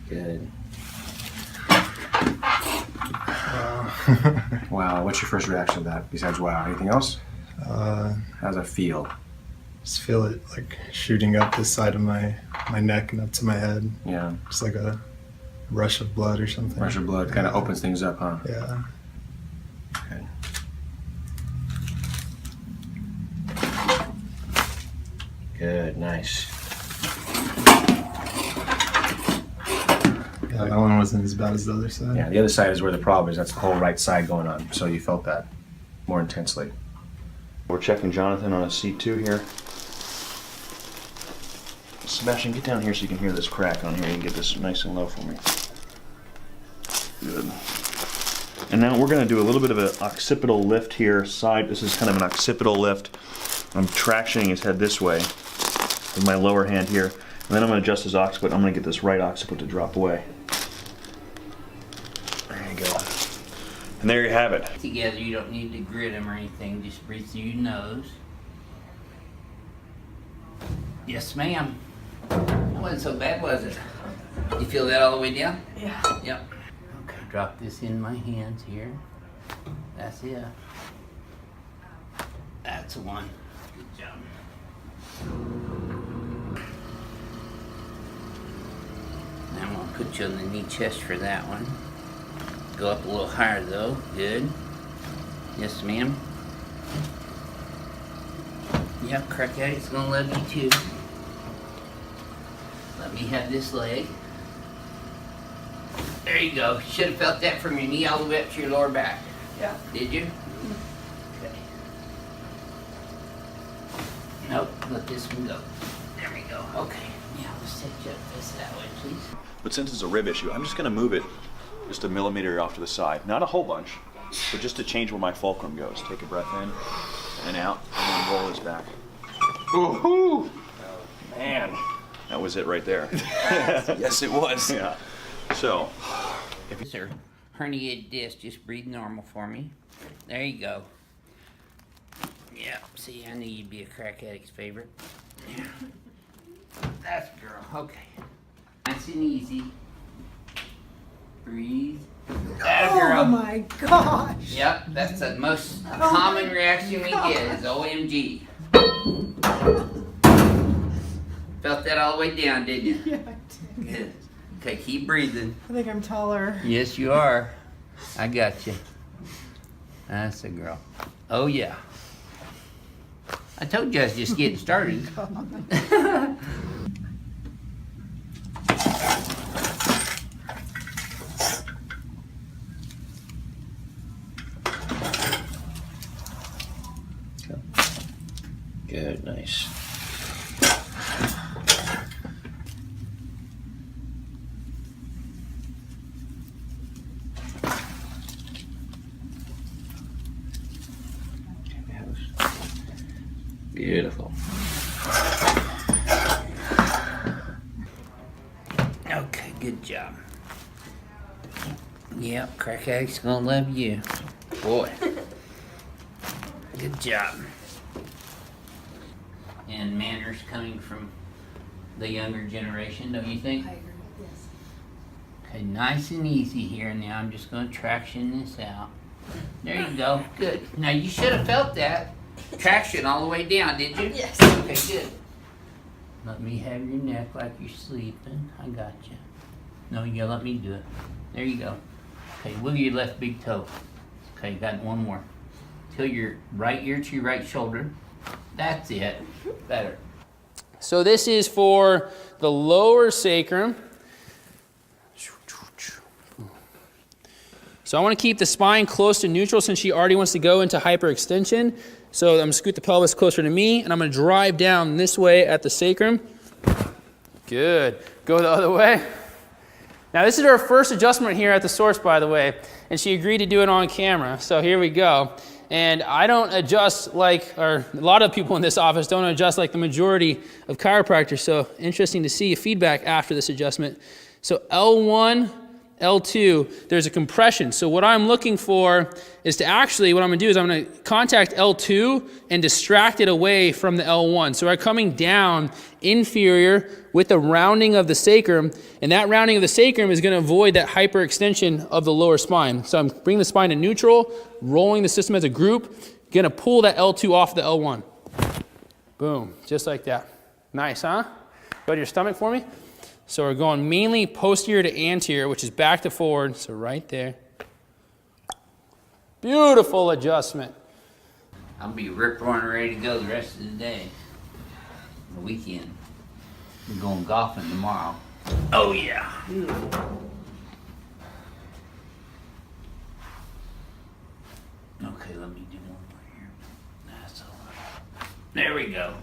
Good. Wow, what's your first reaction to that besides wow? Anything else? How does it feel? Just feel it like shooting up the side of my neck and up to my head. Yeah. Just like a rush of blood or something. Rush of blood kind of opens things up, huh? Yeah. Okay. Good, nice. Yeah, that one wasn't as bad as the other side. Yeah, the other side is where the problem is. That's the whole right side going on. So you felt that more intensely. We're checking Jonathan on a C2 here. Sebastian, get down here so you can hear this crack on here. You can get this nice and low for me. Good. And now we're going to do a little bit of an occipital lift here. Side. This is kind of an occipital lift. I'm tractioning his head this way with my lower hand here. And then I'm going to adjust his occiput. I'm going to get this right occiput to drop away. There you go. And there you have it. Together, you don't need to grit them or anything. Just breathe through your nose. Yes, ma'am. That wasn't so bad, was it? You feel that all the way down? Yeah. Yep. Okay, drop this in my hands here. That's it. That's the one. Good job. Now I'm going to put you on the knee chest for that one. Go up a little higher though. Good. Yes, ma'am. Yep, CrackAddict's gonna love you too. Let me have this leg. There you go. Should have felt that from your knee all the way up to your lower back. Yeah. Did you? Okay. Nope, let this one go. There we go. Okay. Now let's set you up this that way, please. But since it's a rib issue, I'm just going to move it just a millimeter off to the side. Not a whole bunch, but just to change where my fulcrum goes. Take a breath in and out, and then roll this back. Woohoo! Man, that was it right there. Yes, it was. Yeah. So, If it's a herniated disc, just breathe normal for me. There you go. Yep, see, I knew you'd be a CrackAddict's favorite. Yeah. That's a girl, okay. Nice and easy. Breathe. That a girl. Oh my gosh. Yep, that's the most common reaction we get is OMG. Felt that all the way down, didn't you? Yeah, I did. Good. Okay, keep breathing. I think I'm taller. Yes, you are. I got you. That's a girl. Oh, yeah. I told you I was just getting started. good, nice. Beautiful. Okay, good job. Yep, CrackAddict's gonna love you. Boy. Good job. And manners coming from the younger generation, don't you think? I agree, yes. Okay, nice and easy here. Now I'm just gonna traction this out. There you go, good. Now you should have felt that. Traction all the way down, did you? Yes. Okay, good. Let me have your neck like you're sleeping. I got you. No, you gotta let me do it. There you go. Okay, wiggle your left big toe. Okay, got one more. Till your right ear to your right shoulder. That's it. Better. So this is for the lower sacrum. So I want to keep the spine close to neutral since she already wants to go into hyperextension. So I'm going to scoot the pelvis closer to me, and I'm going to drive down this way at the sacrum. Good. Go the other way. Now this is our first adjustment here at the source, by the way, and she agreed to do it on camera. So here we go. And I don't adjust like, or a lot of people in this office don't adjust like the majority of chiropractors. So interesting to see feedback after this adjustment. So L1 L2, there's a compression. So what I'm looking for is to actually, what I'm gonna do is I'm gonna contact L2 and distract it away from the L1. So we're coming down inferior with the rounding of the sacrum, and that rounding of the sacrum is gonna avoid that hyperextension of the lower spine. So I'm bringing the spine to neutral, rolling the system as a group, gonna pull that L2 off the L1. Boom, just like that. Nice, huh? Go to your stomach for me. So we're going mainly posterior to anterior, which is back to forward, so right there. Beautiful adjustment. I'll be rip roaring ready to go the rest of the day. The weekend. We're going golfing tomorrow. Oh yeah. Okay, let me do one more here. That's all right. There we go.